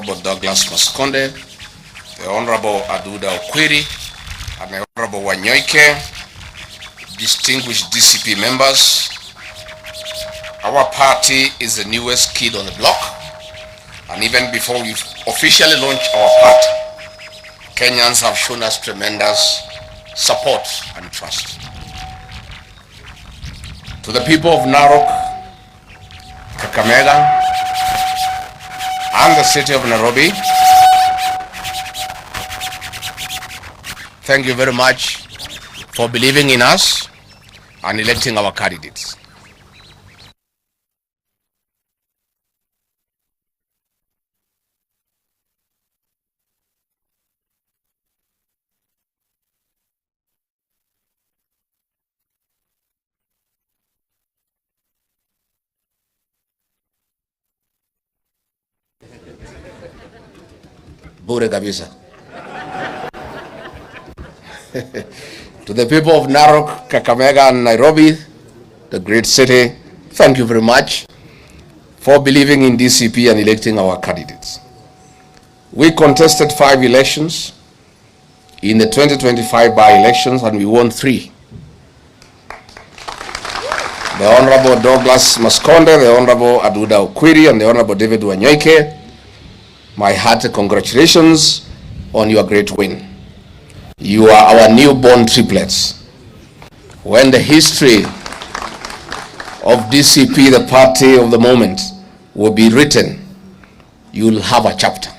Honorable Douglas Maskonde, the Honorable Aduda Okwiri, and the Honorable Wanyoike, distinguished DCP members. Our party is the newest kid on the block, and even before we officially launch our party, Kenyans have shown us tremendous support and trust. To the people of Narok, Kakamega, and the city of Nairobi, thank you very much for believing in us and electing our candidates. Bure kabisa. To the people of Narok, Kakamega, and Nairobi, the great city, thank you very much for believing in DCP and electing our candidates. We contested 5 elections in the 2025 by-elections, and we won 3. The Honorable Douglas Maskonde, the Honorable Aduda Okwiri, and the Honorable David Wanyoike, my hearty congratulations on your great win. You are our newborn triplets. When the history of DCP, the party of the moment, will be written, you'll have a chapter.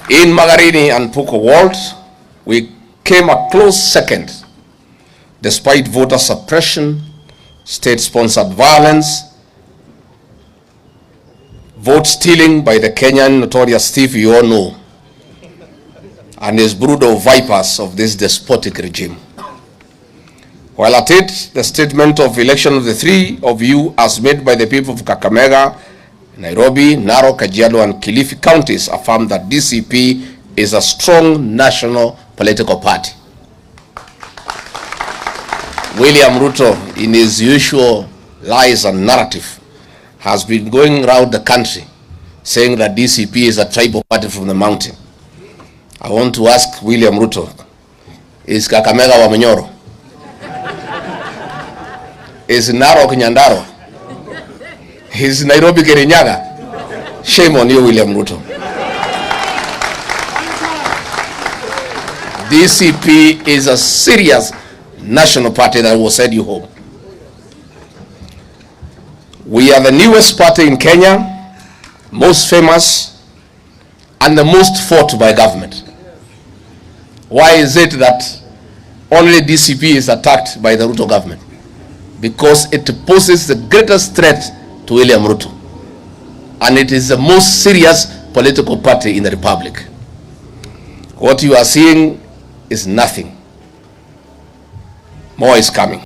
In Magarini and Puko Ward, we came a close second, despite voter suppression, state-sponsored violence, vote stealing by the Kenyan notorious thief you all know, and his brood of vipers of this despotic regime. While at it, the statement of election of the 3 of you as made by the people of Kakamega, Nairobi, Narok, Kajiado, and Kilifi counties affirm that DCP is a strong national political party. William Ruto, in his usual lies and narrative, has been going around the country saying that DCP is a tribal party from the mountain. I want to ask William Ruto, is Kakamega wa Manyora? Is Narok Nyandaro? Is Nairobi Kirinyaga? Shame on you, William Ruto. DCP is a serious national party that will send you home. We are the newest party in Kenya, most famous, and the most fought by government. Why is it that only DCP is attacked by the Ruto government? Because it poses the greatest threat to William Ruto. And it is the most serious political party in the republic. What you are seeing is nothing. More is coming.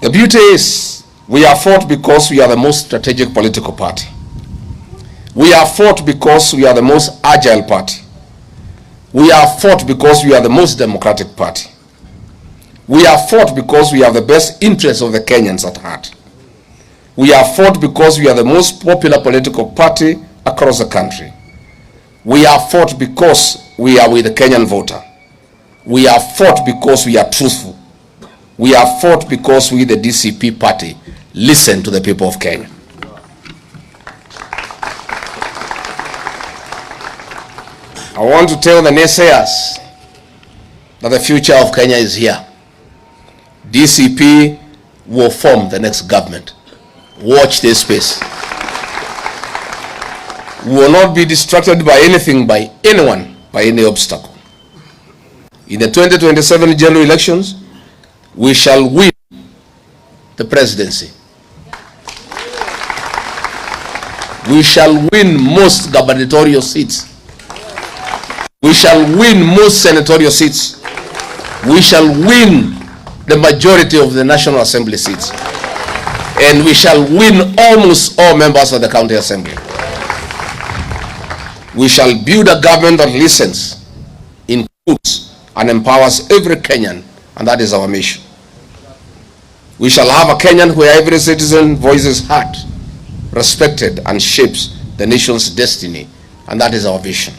The beauty is, we are fought because we are the most strategic political party. We are fought because we are the most agile party. We are fought because we are the most democratic party. We are fought because we have the best interests of the Kenyans at heart. We are fought because we are the most popular political party across the country. We are fought because we are with the Kenyan voter. We are fought because we are truthful. We are fought because we, the DCP party, listen to the people of Kenya. I want to tell the naysayers that the future of Kenya is here. DCP will form the next government. Watch this space. We will not be distracted by anything, by anyone, by any obstacle. In the 2027 general elections, we shall win the presidency. We shall win most gubernatorial seats. We shall win most senatorial seats. We shall win the majority of the National Assembly seats. And we shall win almost all members of the County Assembly. We shall build a government that listens, includes, and empowers every Kenyan, and that is our mission. We shall have a Kenyan where every citizen voice is heard, respected, and shapes the nation's destiny. And that is our vision.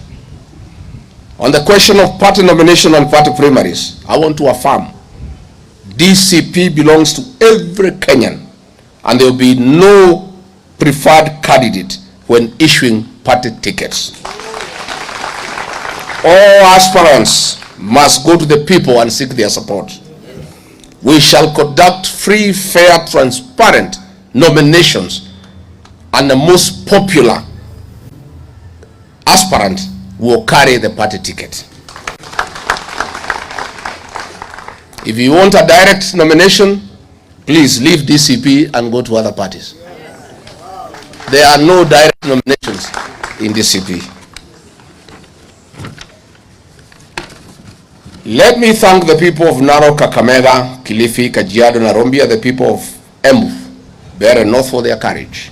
On the question of party nomination and party primaries, I want to affirm DCP belongs to every Kenyan, and there will be no preferred candidate when issuing party tickets. All aspirants must go to the people and seek their support. We shall conduct free, fair, transparent nominations, and the most popular aspirant will carry the party ticket. If you want a direct nomination, please leave DCP and go to other parties. There are no direct nominations in DCP. Let me thank the people of Narok, Kakamega, Kilifi, Kajiado, Nairobi, the people of Embu, Mbeere North for their courage.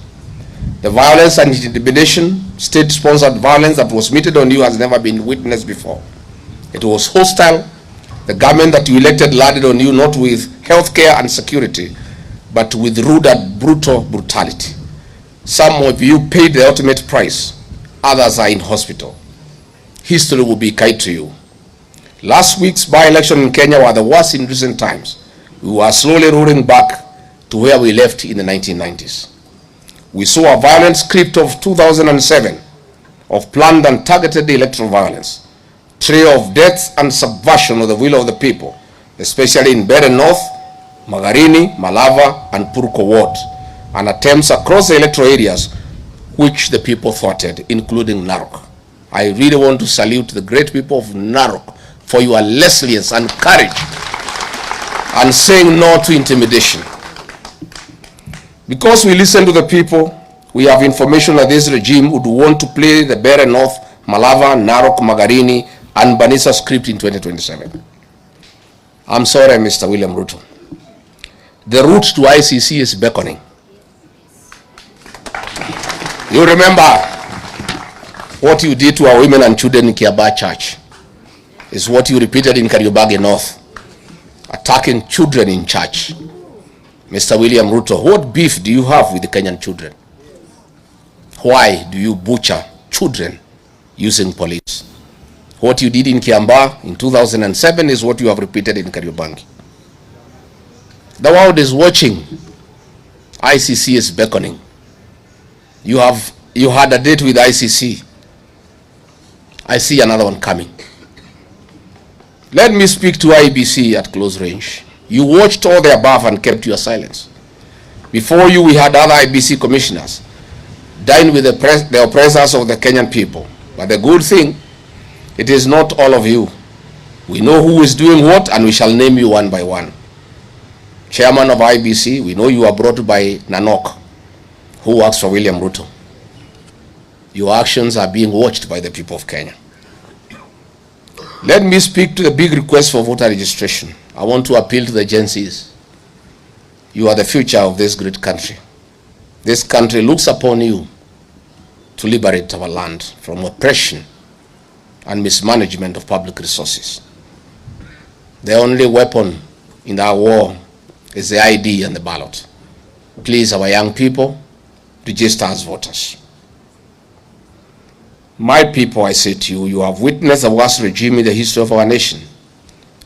The violence and intimidation, state-sponsored violence that was meted on you has never been witnessed before. It was hostile. The government that you elected landed on you not with healthcare and security, but with rude and brutal brutality. Some of you paid the ultimate price. Others are in hospital. History will be kind to you. Last week's by-election in Kenya were the worst in recent times. We were slowly rolling back to where we left in the 1990s. We saw a violent script of 2007 of planned and targeted electoral violence, trail of death and subversion of the will of the people, especially in Mbeere North, Magarini, Malava, and Purko Ward, and attempts across the electoral areas which the people thwarted, including Narok. I really want to salute the great people of Narok for your resilience and courage and saying no to intimidation. Because we listen to the people, we have information that this regime would want to play the Mbeere North, Malava, Narok, Magarini, and Banisa script in 2027. I'm sorry, Mr. William Ruto. The route to ICC is beckoning. You remember what you did to our women and children in Kiaba Church is what you repeated in Kariobangi North, attacking children in church. Mr. William Ruto, what beef do you have with the Kenyan children? Why do you butcher children using police? What you did in Kiamba in 2007 is what you have repeated in Kariobangi. The world is watching. ICC is beckoning. You had a date with ICC. I see another one coming. Let me speak to IBC at close range. You watched all the above and kept your silence. Before you, we had other IBC commissioners dine with the oppressors of the Kenyan people. But the good thing, it is not all of you. We know who is doing what, and we shall name you one by one. Chairman of IBC, we know you are brought by Nanok, who works for William Ruto. Your actions are being watched by the people of Kenya. Let me speak to the big request for voter registration. I want to appeal to the Gen Zs. You are the future of this great country. This country looks upon you to liberate our land from oppression and mismanagement of public resources. The only weapon in our war is the ID and the ballot. Please, our young people, register as voters. My people, I say to you, you have witnessed the worst regime in the history of our nation.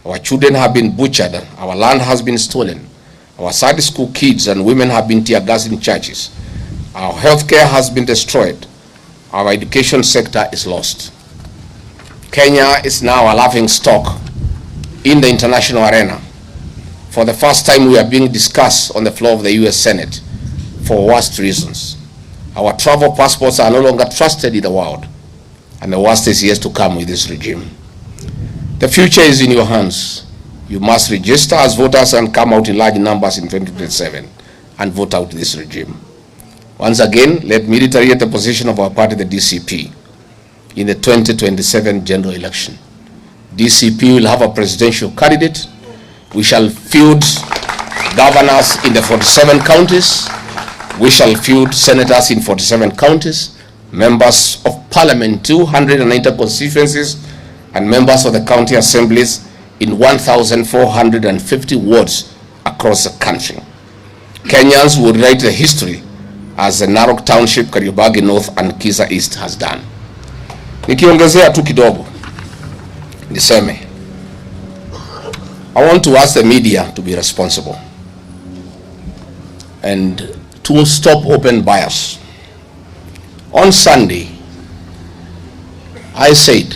Our children have been butchered, our land has been stolen, our Sunday school kids and women have been tear gassed in churches, our healthcare has been destroyed, our education sector is lost. Kenya is now a laughing stock in the international arena. For the first time, we are being discussed on the floor of the US Senate for worst reasons. Our travel passports are no longer trusted in the world, and the worst is yet to come with this regime. The future is in your hands. You must register as voters and come out in large numbers in 2027 and vote out this regime. Once again, let me reiterate the position of our party, the DCP, in the 2027 general election. DCP will have a presidential candidate. We shall field governors in the 47 counties. We shall field senators in 47 counties, members of parliament, 290 constituencies, and members of the county assemblies in 1,450 wards across the country. Kenyans will write the history as the Narok Township, Kariobangi North and Kisa East has done. Nikiongezea tu kidogo niseme, I want to ask the media to be responsible and to stop open bias. On Sunday, I said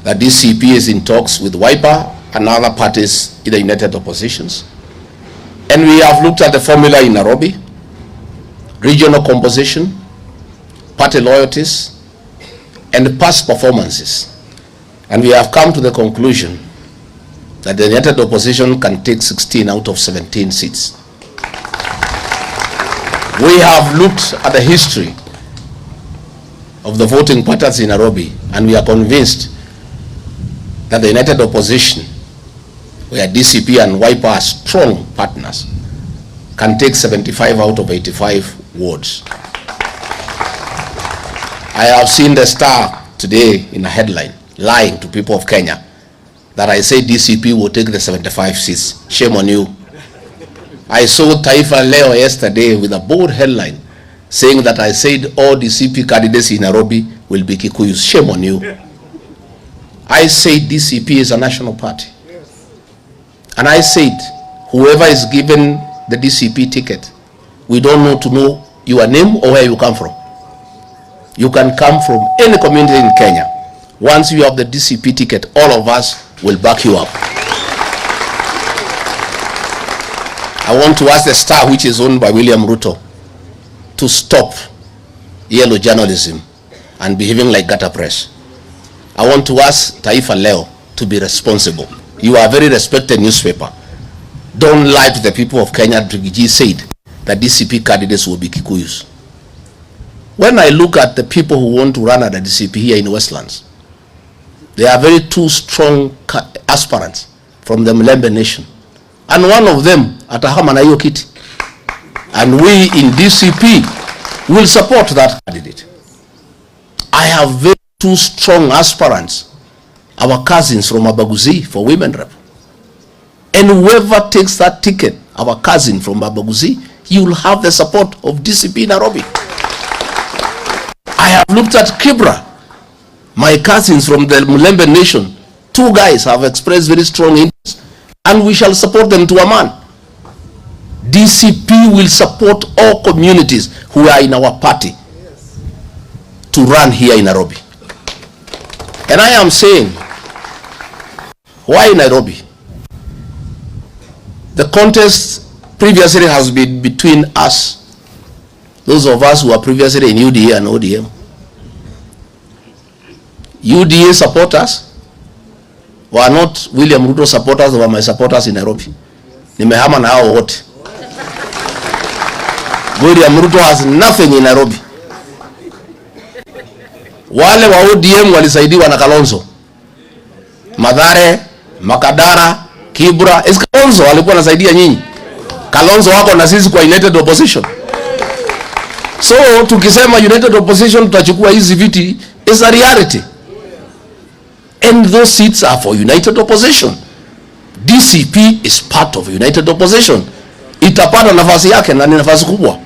that DCP is in talks with Wiper and other parties in the United Oppositions, and we have looked at the formula in Nairobi, regional composition, party loyalties, and past performances, and we have come to the conclusion that the United Opposition can take 16 out of 17 seats. We have looked at the history of the voting patterns in Nairobi, and we are convinced that the United Opposition, where DCP and Wiper are strong partners, can take 75 out of 85 wards. I have seen the Star today in a headline lying to people of Kenya that I say DCP will take the 75 seats. Shame on you. I saw Taifa Leo yesterday with a bold headline saying that I said all DCP candidates in Nairobi will be Kikuyus. Shame on you. I said DCP is a national party. And I said whoever is given the DCP ticket, we don't know to know your name or where you come from. You can come from any community in Kenya. Once you have the DCP ticket, all of us will back you up. I want to ask the Star, which is owned by William Ruto, to stop yellow journalism and behaving like gutter press. I want to ask Taifa Leo to be responsible. You are a very respected newspaper. Don't lie to the people of Kenya. Rigiji said that DCP candidates will be Kikuyus. When I look at the people who want to run at the DCP here in Westlands, there are very two strong aspirants from the Mbeere nation. And one of them, atahama na hiyo kiti. And we in DCP will support that candidate. I have very two strong aspirants, our cousins from Abaguzi for women rep. And whoever takes that ticket, our cousin from Abaguzi, he will have the support of DCP Nairobi. I have looked at Kibra, my cousins from the Mbeere nation. Two guys have expressed very strong interest, and we shall support them to a man. DCP will support all communities who are in our party to run here in Nairobi. And I am saying, why Nairobi? The contest previously has been between us, those of us who are previously in UDA and ODM. UDA supporters were not William Ruto supporters, were my supporters in Nairobi. Nimehama na hao wote. William Ruto has nothing in Nairobi. Wale wa ODM walisaidiwa na Kalonzo. Mbeere, Makadara, Kibra, Kalonzo walikuwa nasaidia nyinyi. Kalonzo wako na sisi kwa United Opposition. So tukisema United Opposition tutachukua hizi viti is a reality. And those seats are for United Opposition. DCP is part of United Opposition. Itapata nafasi yake na ni nafasi kubwa.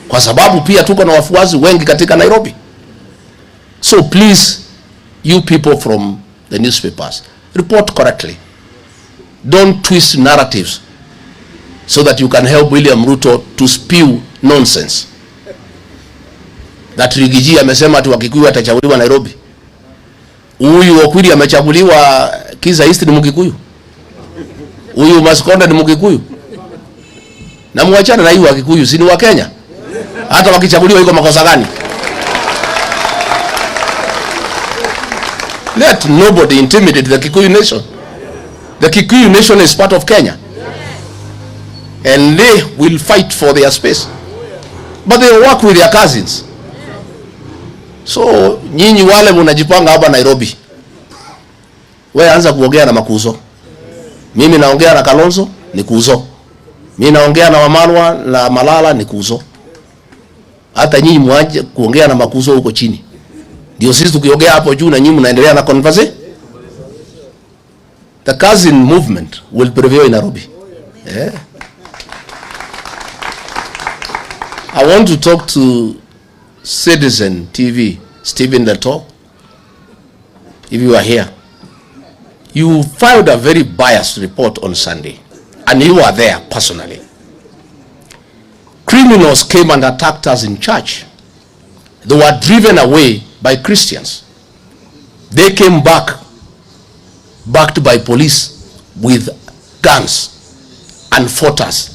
Kwa sababu pia tuko na wafuasi wengi katika Nairobi. So please, you people from the newspapers, report correctly. Don't twist narratives so that you can help William Ruto to spew nonsense. That Rigiji amesema tu Wakikuyu atachaguliwa Nairobi. Huyu Okwiri amechaguliwa Kisa East ni Mkikuyu. Huyu Maskonda ni Mkikuyu. Na muachane na hiyo Wakikuyu, si ni wa Kenya? Hata wakichaguliwa iko makosa gani? Let nobody intimidate the Kikuyu nation. The Kikuyu nation is part of Kenya. And they will fight for their space. But they work with their cousins. So, nyinyi wale mnajipanga hapa Nairobi. Wewe anza kuongea na Makuzo. Mimi naongea na Kalonzo, ni Kuzo. Mimi naongea na Wamalwa na Malala, ni Kuzo. Hata nyinyi mwaje kuongea na Makuzo huko chini. Ndio sisi tukiongea hapo juu na nyinyi mnaendelea na conversation. The cousin movement will prevail in Nairobi. Yeah. I want to talk to Citizen TV, Stephen Leto. If you are here, you filed a very biased report on Sunday, and you were there personally. Criminals came and attacked us in church. They were driven away by Christians. They came back, backed by police with guns and fought us.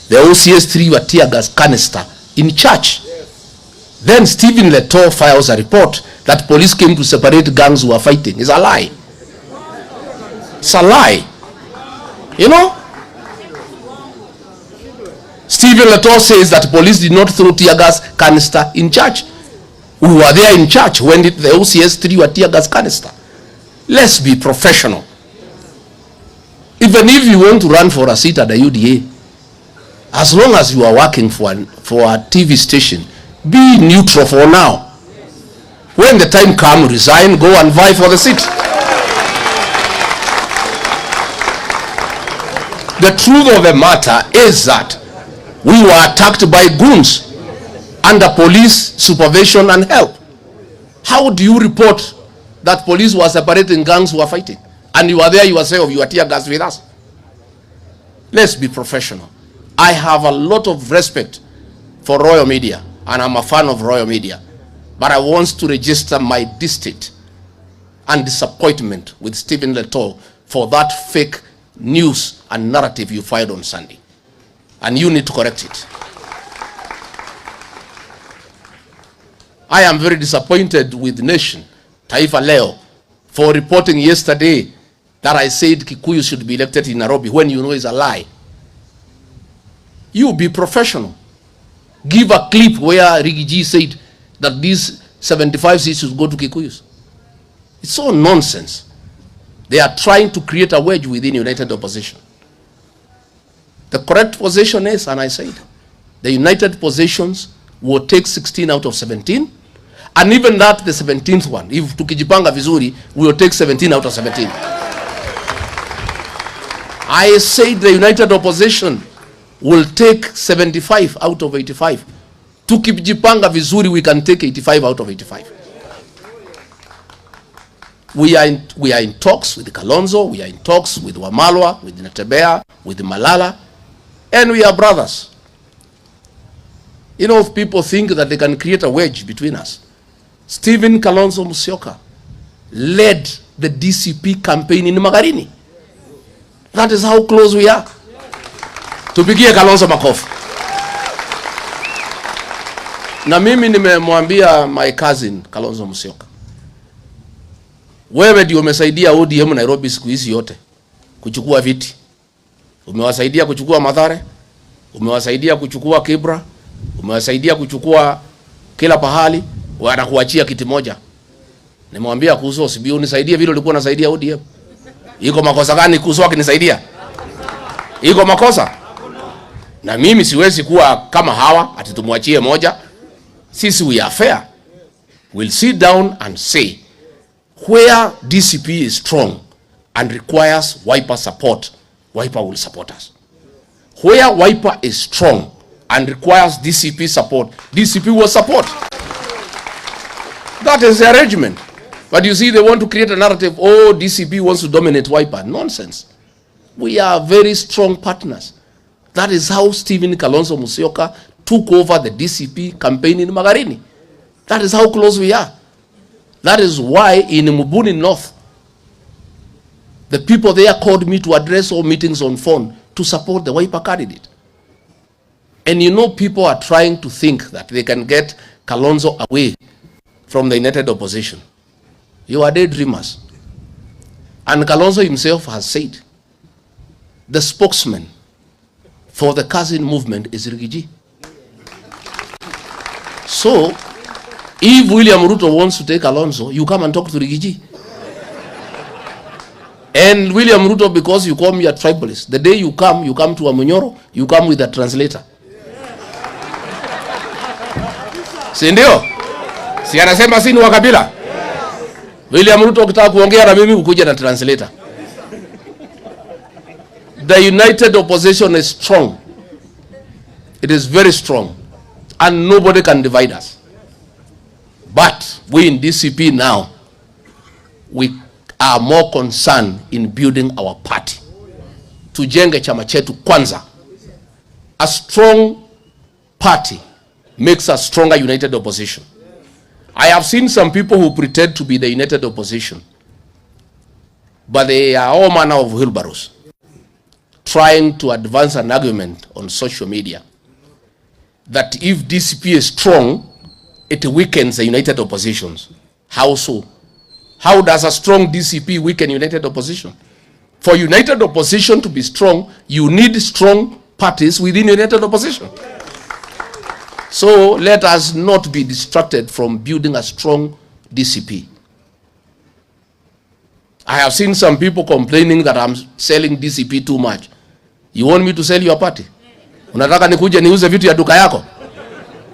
The OCS3 were tear gas canister in church. Yes. Then Stephen Leto files a report that police came to separate gangs who were fighting. It's a lie. It's a lie. You know? Stephen Leto says that police did not throw tear gas canister in church. We were there in church when the OCS3 were tear gas canister. Let's be professional. Even if you want to run for a seat at the UDA, as long as you are working for a TV station, be neutral for now. When the time comes, resign, go and vie for the seat. The truth of the matter is that we were attacked by goons under police supervision and help. How do you report that police were separating gangs who were fighting? And you were there yourself, you were tear gas with us. Let's be professional. I have a lot of respect for Royal Media, and I'm a fan of Royal Media. But I want to register my disdain and disappointment with Stephen Leto for that fake news and narrative you filed on Sunday. And you need to correct it. I am very disappointed with Nation, Taifa Leo, for reporting yesterday that I said Kikuyu should be elected in Nairobi when you know it's a lie. You be professional. Give a clip where Rigiji said that these 75 seats should go to Kikuyus. It's all nonsense. They are trying to create a wedge within United Opposition. The correct position is, and I said, the United Positions will take 16 out of 17, and even that, the 17th one, if tukijipanga vizuri, we will take 17 out of 17. I said the United Opposition will take 75 out of 85. Tukijipanga vizuri, we can take 85 out of 85. We are in talks with Kalonzo, we are in talks with Wamalwa, with Mutembei, with Malala, and we are brothers. You know, if people think that they can create a wedge between us. Stephen Kalonzo Musyoka led the DCP campaign in Magarini. That is how close we are. Tupigie Kalonzo makofi. Na mimi nimemwambia my cousin Kalonzo Musyoka, wewe ndio umesaidia ODM Nairobi siku hizi yote kuchukua viti. Umewasaidia kuchukua Mathare, umewasaidia kuchukua Kibra, umewasaidia kuchukua kila pahali, wanakuachia kiti moja. Nimwambia kuhusu Sibio unisaidie vile ulikuwa unasaidia ODM. Iko makosa gani kuhusu akinisaidia? Iko makosa? Na mimi siwezi kuwa kama hawa ati tumwachie moja. Sisi we are fair. We'll sit down and say where DCP is strong and requires Wiper support, Wiper will support us. Where Wiper is strong and requires DCP support, DCP will support. That is the arrangement. But you see, they want to create a narrative, oh, DCP wants to dominate Wiper. Nonsense. We are very strong partners. That is how Stephen Kalonzo Musyoka took over the DCP campaign in Magarini. That is how close we are. That is why in Mubuni North, the people there called me to address all meetings on phone to support the Wiper candidate. And you know, people are trying to think that they can get Kalonzo away from the United Opposition. You are daydreamers. And Kalonzo himself has said, the spokesman for the cousin movement is Rigiji. So, if William Ruto wants to take Kalonzo, you come and talk to Rigiji. And William Ruto, because you call me a tribalist, the day you come to a manyora, you come with a translator. Si ndio? Si anasema si ni wa kabila? William Ruto ukitaka kuongea na mimi ukuja na translator. The United Opposition is strong. It is very strong. and nobody can divide us. But we in DCP now, we are more concerned in building our party. Tujenge chama chetu kwanza. A strong party makes a stronger united opposition. I have seen some people who pretend to be the united opposition, but they are all manner of wheelbarrows, trying to advance an argument on social media that if DCP is strong, it weakens the united oppositions. How so? How does a strong DCP weaken united opposition? For united opposition to be strong, you need strong parties within united opposition. So let us not be distracted from building a strong DCP. I have seen some people complaining that I'm selling DCP too much. You want me to sell your party? Unataka nikuje niuze vitu ya duka yako?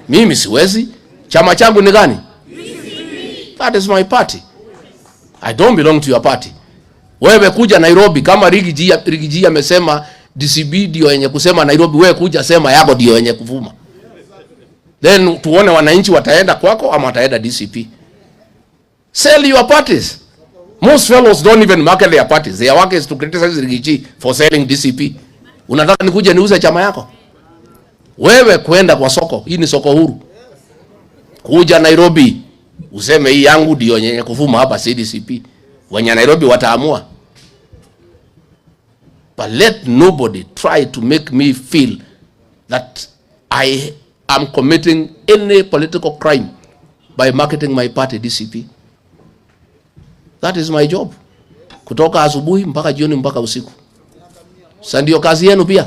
Mimi siwezi. Chama changu ni gani? DCP. That is my party. I don't belong to your party. Wewe kuja Nairobi kama Rigiji amesema DCP ndio yenye kusema Nairobi, wewe kuja sema yako ndio yenye kuvuma. Then tuone wananchi wataenda kwako ama wataenda DCP. Sell your parties. Most fellows don't even market their parties. Their work is to criticize Rigiji for selling DCP. Unataka nikuje niuze chama yako? Wewe kwenda kwa soko, hii ni soko huru. Kuja Nairobi useme hii yangu ndio yenye kuvuma hapa CDCP. Wenye Nairobi wataamua. But let nobody try to make me feel that I am committing any political crime by marketing my party DCP. That is my job. Kutoka asubuhi mpaka jioni mpaka usiku. Sasa ndio kazi yenu pia.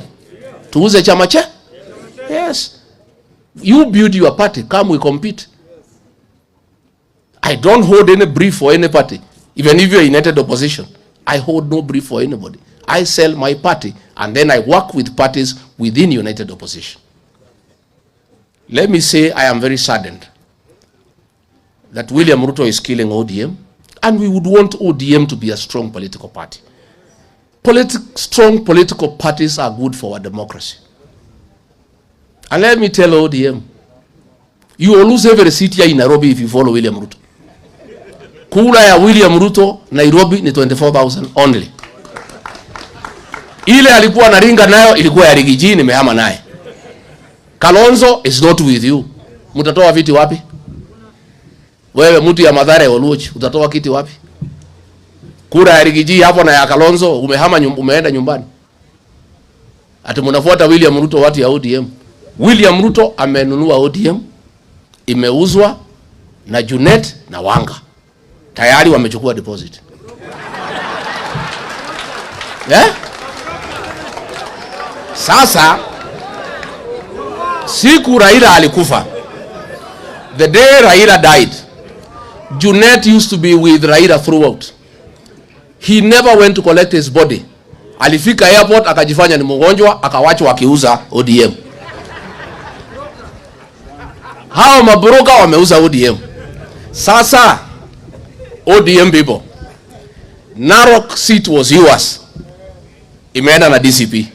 Tuuze chama che? Yes. You build your party, come we compete. I don't hold any brief for any party. Even if you're united opposition, I hold no brief for anybody. I sell my party and then I work with parties within united opposition. Let me say I am very saddened that William Ruto is killing ODM, and we would want ODM to be a strong political party. Strong political parties are good for our democracy. And let me tell ODM, you will lose every seat here in Nairobi if you follow William Ruto. Kura ya William Ruto Nairobi ni 24,000 only. Ile alikuwa naringa nayo ilikuwa ya Rigiji, nimehama naye. Kalonzo is not with you. Mutatoa viti wapi? Wewe mtu ya Mathare Oluoch, utatoa kiti wapi? Kura ya Rigiji hapo na ya Kalonzo umehama umeenda nyumbani. Ati mnafuata William Ruto watu ya ODM. William Ruto amenunua ODM, imeuzwa na Junet na Wanga. Tayari wamechukua deposit. Sasa siku Raila alikufa, the day Raila died, Junet used to be with Raila throughout. He never went to collect his body. Alifika airport akajifanya ni mgonjwa, akawachwa akiuza ODM. Hao mabroka wameuza ODM. Sasa ODM people, Narok seat was yours, imeenda na DCP.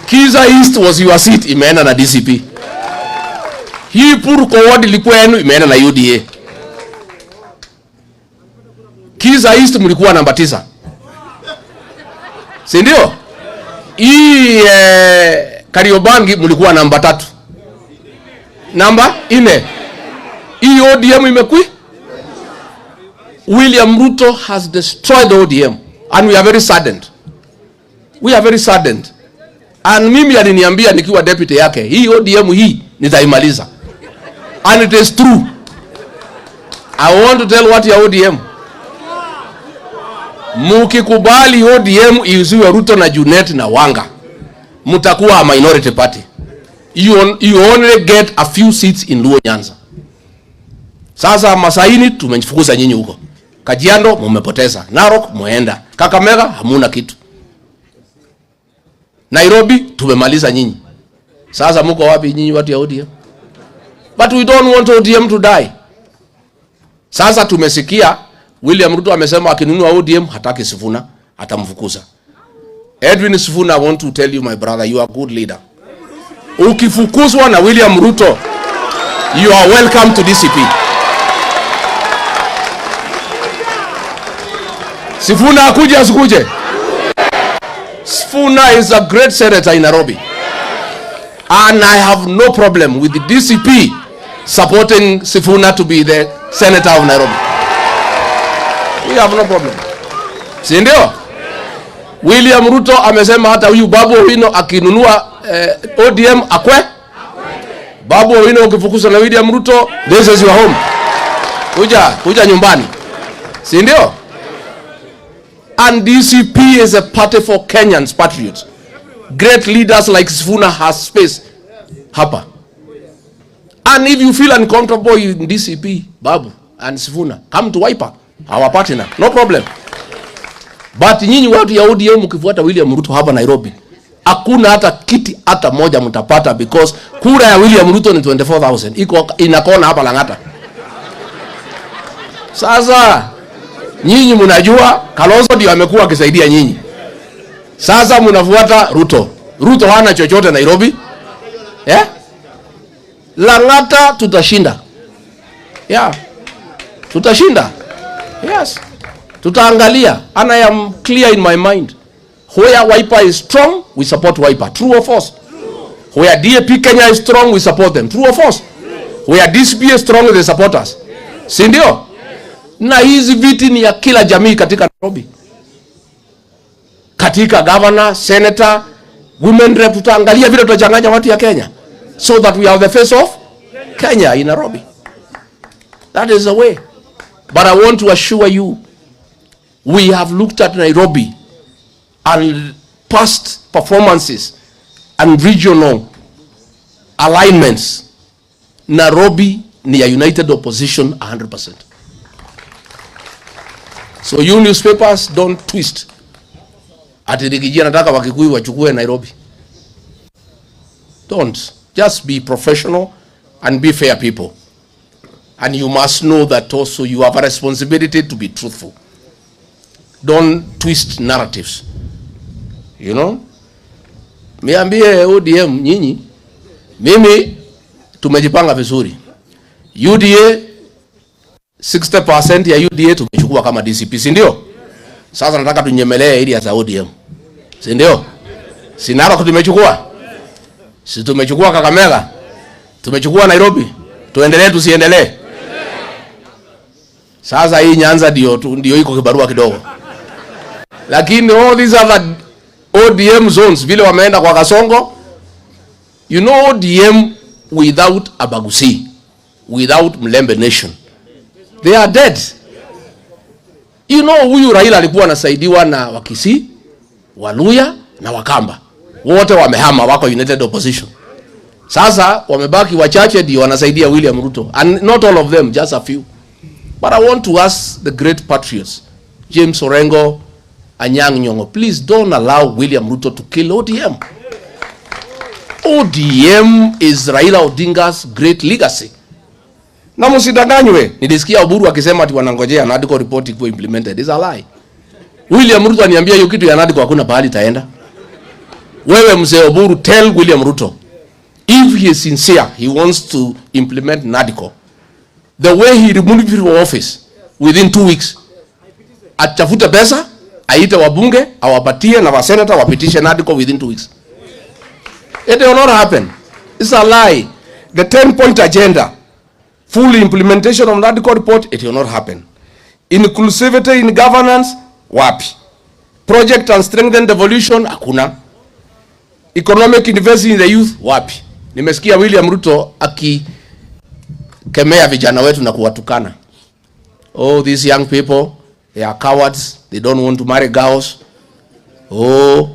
Kiza East was your seat, imeenda na DCP. Hii Purko ward ilikuwa yenu, imeenda na UDA. Kiza East mlikuwa namba 9. Si ndio? Hii Kariobangi mlikuwa namba 3. Namba 4. Hii ODM imekui. William Ruto has destroyed ODM and we are very saddened. We are very saddened. And mimi aliniambia nikiwa deputy yake, hii ODM hii nitaimaliza. And it is true. I want to tell what ya ODM. Mukikubali ODM iuziwe Ruto na Junet na Wanga, mutakuwa a minority party. You only get a few seats in Luo Nyanza. Sasa Masaini tumefukuza nyinyi huko. Kajiado mmepoteza. Narok muenda. Kakamega hamuna kitu. Nairobi tumemaliza nyinyi. Sasa mko wapi nyinyi watu ya ODM? But we don't want ODM to die. Sasa tumesikia William Ruto amesema akinunua ODM hataki Sifuna, atamfukuza. Edwin Sifuna, I want to tell you my brother, you are a good leader. Ukifukuzwa na William Ruto, you are welcome to DCP. Sifuna akuje asikuje? Sifuna is a great senator in Nairobi. And I have no problem with the DCP supporting Sifuna to be the senator of Nairobi. We have no problem. Si ndio? William Ruto amesema hata huyu Babu Owino akinunua ODM akwe. Babu Owino ukifukuza na William Ruto, this is your home. Kuja nyumbani. Si ndio? And DCP is a party for Kenyans, patriots. Great leaders like Sifuna has space hapa. And if you feel uncomfortable in DCP, Babu and Sifuna, come to Wiper, our partner, no problem. But nyinyi watu ya ODM mkifuata William Ruto hapa Nairobi, hakuna hata kiti hata moja mtapata, because kura ya William Ruto ni 24,000. Iko inakona hapa Lang'ata. Sasa nyinyi mnajua Kalonzo ndio amekuwa akisaidia nyinyi. Sasa mnafuata Ruto. Ruto hana chochote Nairobi. Lang'ata tutashinda. Tutashinda. Yes. Tutaangalia. And I am clear in my mind. Where Wiper is strong, we support Wiper. True or false? True. Where DAP Kenya is strong, we support them. True or false? True. Where DCP is strong, they support us. Si ndio? Na hizi viti ni ya kila jamii katika Nairobi. Katika governor, senator, women rep, tutaangalia vile tutachanganya watu ya Kenya, so that we have the face of Kenya in Nairobi. That is the way. But I want to assure you, we have looked at Nairobi and past performances and regional alignments. Nairobi ni a united opposition 100%. So you newspapers don't twist. Ati Rigiji anataka Wakikuyu wachukue Nairobi. Don't. Just be professional and be fair people. And you must know that also you have a responsibility to be truthful. Don't twist narratives. You know? Miambie ODM nyinyi, mimi tumejipanga vizuri. UDA 60% ya UDA tumechukua kama DCP, si ndio? Sasa nataka tunyemelee area za ODM. Si ndio? Si Narok tumechukua? Si tumechukua Kakamega? Tumechukua Nairobi? Tuendelee tusiendelee? Sasa hii Nyanza ndio iko kibarua kidogo. Lakini all these other ODM zones vile wameenda kwa Kasongo, you know ODM without Abagusi, without Mlembe Nation, they are dead. You know huyu Raila alikuwa anasaidiwa na Wakisi, Waluya na Wakamba. Wote wamehama, wako united opposition. Sasa wamebaki wachache ndio wanasaidia William Ruto, and not all of them, just a few. But I want to ask the great patriots, James Orengo, Anyang' Nyong'o, please don't allow William Ruto to kill ODM. ODM is Raila Odinga's great legacy. Na msidanganywe, nilisikia Uhuru akisema ati wanangojea NADCO report ikuwe implemented. Is a lie. William Ruto aniambia hiyo kitu ya NADCO hakuna pahali taenda. Wewe mzee Uhuru, tell William Ruto, if he is sincere, he wants to implement NADCO, the way he removed him from office within 2 weeks, atafute pesa, aite wabunge, awapatie na wasenata wapitishe NADCO within 2 weeks. It will not happen. It's a lie. The 10-point agenda, full implementation of NADCO report, it will not happen. Inclusivity in governance, wapi. Project and strengthen devolution, hakuna. Economic investing in the youth, wapi. Nimesikia William Ruto akikemea vijana wetu na kuwatukana. Oh, these young people, they are cowards. They don't want to marry girls. Oh,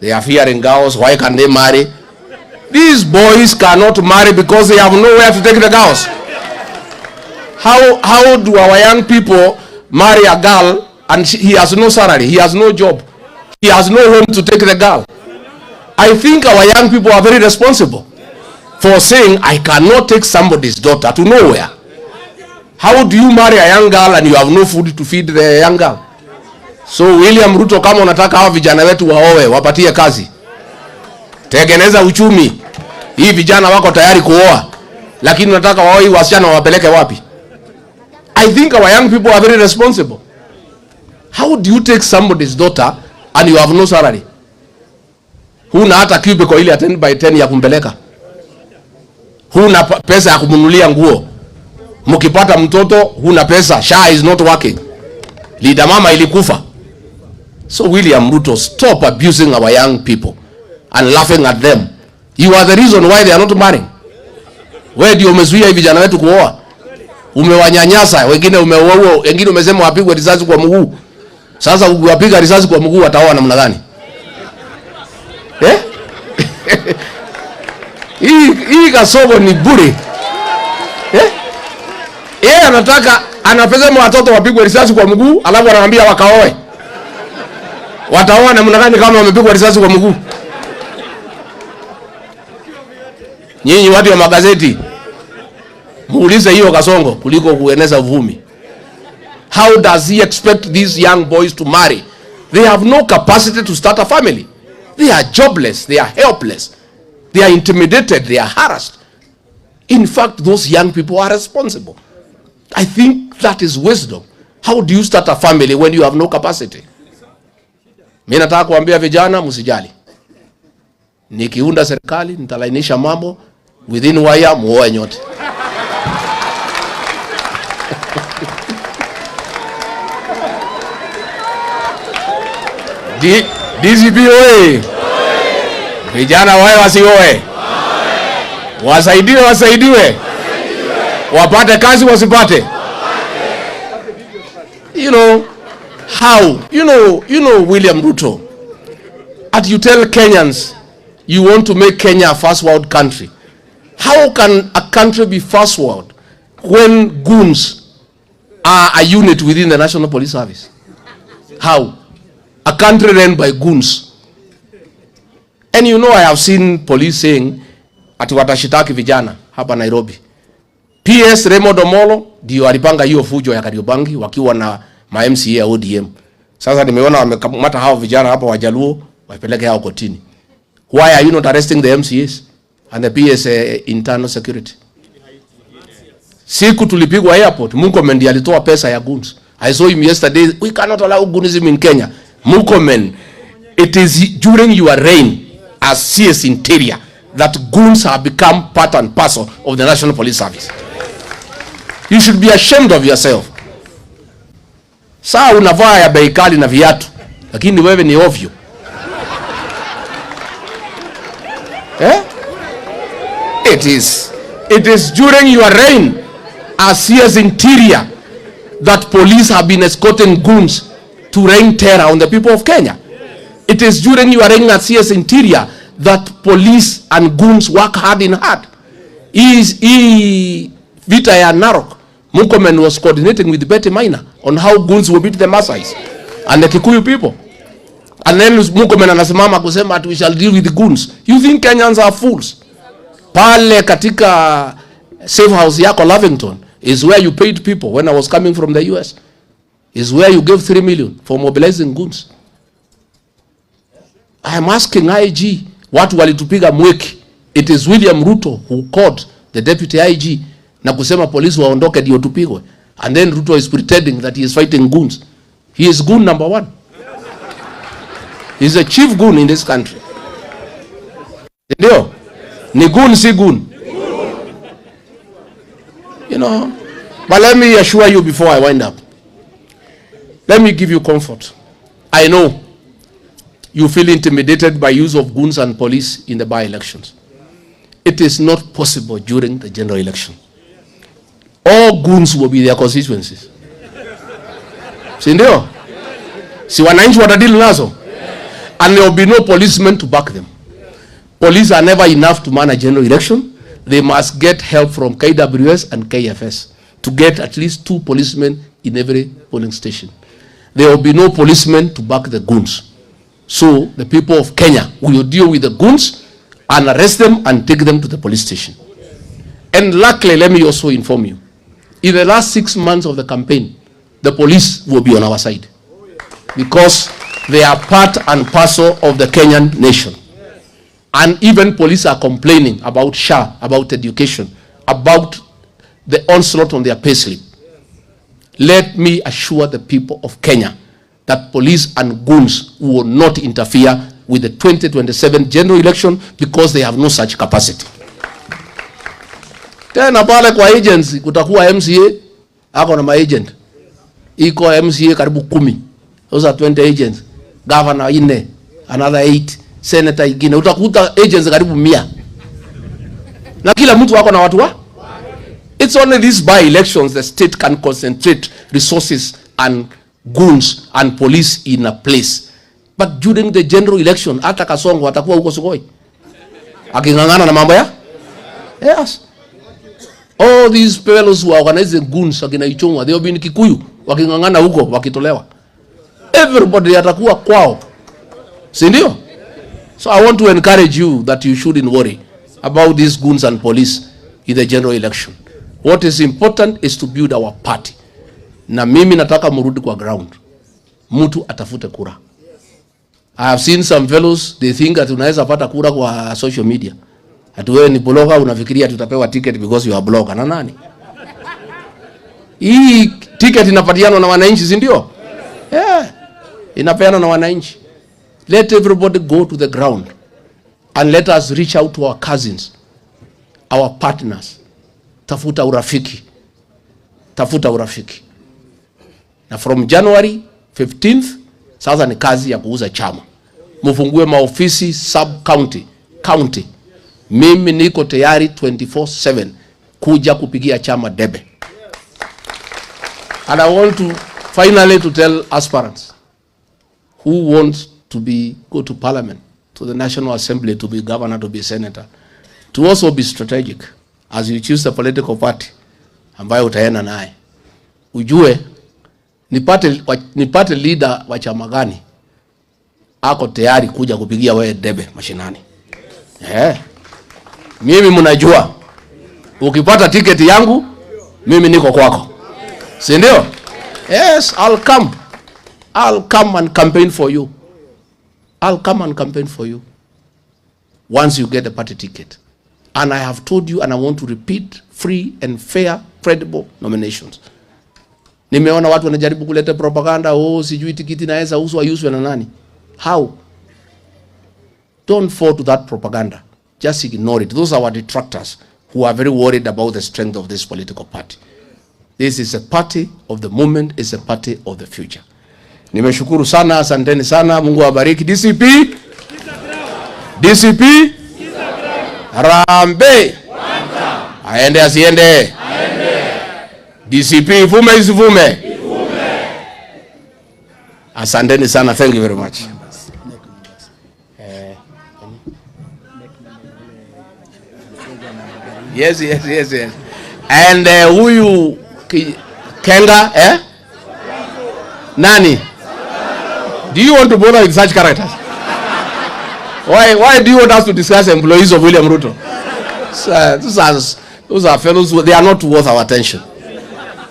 they are fearing girls. Why can they marry? These boys cannot marry because they have nowhere to take the girls. How do our young people marry a girl and he has no salary, he has no job, he has no home to take the girl? I think our young people are very responsible for saying, I cannot take somebody's daughter to nowhere. How do you marry a young girl and you have no food to feed the young girl? So William Ruto, kama unataka hawa vijana wetu waoe, wapatie kazi, tengeneza uchumi, Hii vijana wako tayari kuoa, lakini nataka waoi wasichana wapeleke wapi? I think our young people are very responsible. How do you take somebody's daughter and you have no salary? Huna hata cubicle ile 10 by 10 ya kumpeleka. Huna pesa ya kumnunulia nguo. Mkipata mtoto huna pesa. SHA is not working. Leader mama ilikufa. So William Ruto, stop abusing our young people and laughing at them. You are the reason why they are not marrying. Wewe ndio umezuia hivi vijana wetu kuoa. Umewanyanyasa, wengine umeua, wengine umesema wapigwe risasi kwa mguu. Sasa ukiwapiga risasi kwa mguu wataoa namna gani? Hii kasogo ni bure. Yeye anataka anapesema watoto wapigwe risasi kwa mguu, alafu anawaambia wakaoe. Wataoa namna gani kama wamepigwa risasi kwa mguu? Nyinyi watu wa magazeti, muulize hiyo kasongo kuliko kueneza uvumi. How does he expect these young boys to marry? They have no capacity to start a family. They are jobless, they are helpless. They are intimidated, they are harassed. In fact, those young people are responsible. I think that is wisdom. How do you start a family when you have no capacity? Mimi nataka kuambia vijana msijali. Nikiunda serikali nitalainisha mambo, within wire muoe nyote. DCP oye. Vijana wae wasioe. Wasaidiwe. Wapate kazi wasipate. You know how? You know William Ruto. And you tell Kenyans you want to make Kenya a first world country. How can a country be first world when goons are a unit within the National Police Service? How? A country run by goons. And you know I have seen police saying ati watashitaki vijana hapa Nairobi. PS Raymond Omolo ndio alipanga hiyo fujo ya Kariobangi wakiwa na ma MCA ODM. Sasa nimeona wamekamata hao vijana hapa Wajaluo wapeleke hao kotini. Why are you not arresting the MCAs and the PS internal security? Siku tulipigwa airport, Murkomen ndiye alitoa pesa ya goons. I saw him yesterday. We cannot allow goonism in Kenya. Murkomen, it is during your reign as CS Interior that goons have become part and parcel of the National Police Service. You should be ashamed of yourself. Saa unavaa ya bei kali na viatu, lakini wewe ni ovyo. It is during your reign as CS Interior that police have been escorting goons to rain terror on the people of Kenya. It is during your reign as CS Interior that police and goons work hard in hard. Vita ya Narok, Murkomen was coordinating with Betty Maina on how goons will beat the Maasais and the Kikuyu people. And then Murkomen anasimama kusema we shall deal with the goons. You think Kenyans are fools? Pale katika safe house yako Lavington is where you paid people when I was coming from the US. Is where you gave 3 million for mobilizing goons. I am asking IG, watu walitupiga mweki. It is William Ruto who called the deputy IG na kusema polisi waondoke ndio tupigwe. And then Ruto is pretending that he is fighting goons. He is goon number 1. He is a chief goon in this country. Ndio? Ni goon si goon. You know, but let me assure you before I wind up. Let me give you comfort. I know you feel intimidated by use of goons and police in the by-elections. It is not possible during the general election. All goons will be their constituencies. Si ndio? Si wananchi watadili nazo? And there will be no policemen to back them. Police are never enough to manage general election. They must get help from KWS and KFS to get at least 2 policemen in every polling station. There will be no policemen to back the goons. So the people of Kenya will deal with the goons and arrest them and take them to the police station. And luckily, let me also inform you, in the last 6 months of the campaign, the police will be on our side because they are part and parcel of the Kenyan nation. And even police are complaining about SHA, about education, about the onslaught on their payslip. Let me assure the people of Kenya that police and goons will not interfere with the 2027 general election because they have no such capacity. Tena pale kwa agency kutakuwa MCA ako na ma-agent. Iko MCA karibu 10. Those are 20 agents. Governor 4, another 8, senator ingine. Utakuta agents karibu 100. Na kila mtu wako na watu wa? It's only these by-elections the state can concentrate resources and goons and police in a place. But during the general election, hata Kasongo atakuwa huko Sugoi akingangana na mambo ya? Yes. All these fellows who are organizing goons akina Ichungwa, they have been Kikuyu wakingangana huko wakitolewa. Everybody atakuwa kwao. Si ndio? So I want to encourage you that you shouldn't worry about these goons and police in the general election. What is important is to build our party. Na mimi nataka murudi kwa ground. Mtu atafute kura. I have seen some fellows, they think that unaweza pata kura kwa social media. Ati wewe ni blogger unafikiria tutapewa ticket because you are blogger. Na nani? Hii ticket inapatiana na wananchi, si ndio? Yeah. Inapeana na wananchi. Let everybody go to the ground and let us reach out to our cousins, our partners. Tafuta urafiki. Tafuta urafiki. Na from January 15th, sasa ni kazi ya kuuza chama. Mufungue maofisi sub-county, county. Mimi niko tayari 24/7 kuja kupigia chama debe. And I want to finally to tell aspirants who want to go to parliament, to the National Assembly, to be governor, to be senator, to also be strategic as you choose the political party ambayo utaenda naye. Ujue nipate leader wa chama gani ako tayari kuja kupigia wewe debe mashinani. Mimi mnajua ukipata tiketi yangu mimi niko kwako. Si ndio? Yes, I'll come and campaign for you. I'll come and campaign for you once you get the party ticket. And I have told you, and I want to repeat, free and fair, credible nominations. Nimeona watu wanajaribu kuleta propaganda, sijui tikiti naweza uswe na nani. How? Don't fall to that propaganda. Just ignore it. Those are our detractors who are very worried about the strength of this political party. This is a party of the moment, it's a party of the future. Nimeshukuru sana, asanteni sana, Mungu awabariki. DCP? DCP? Rambe. Aende asiende. Aende. DCP ivume isivume. Asanteni sana, thank you very much. Yes. And huyu Kenga, Nani? Do you want to bother with such characters? Why do you want us to discuss employees of William Ruto? Those are fellows, they are not worth our attention.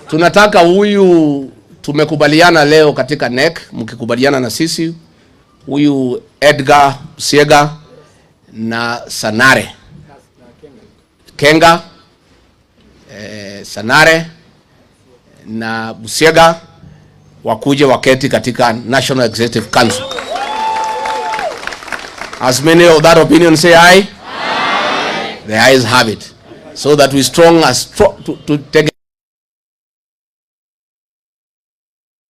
Tunataka huyu, tumekubaliana leo katika NEC, mkikubaliana na sisi, huyu Edgar Siega na Sanare. Kenga, Sanare na Busiega wakuje waketi katika National Executive Council. As many of that opinion say aye? Aye. The ayes have it. So that we strong as to take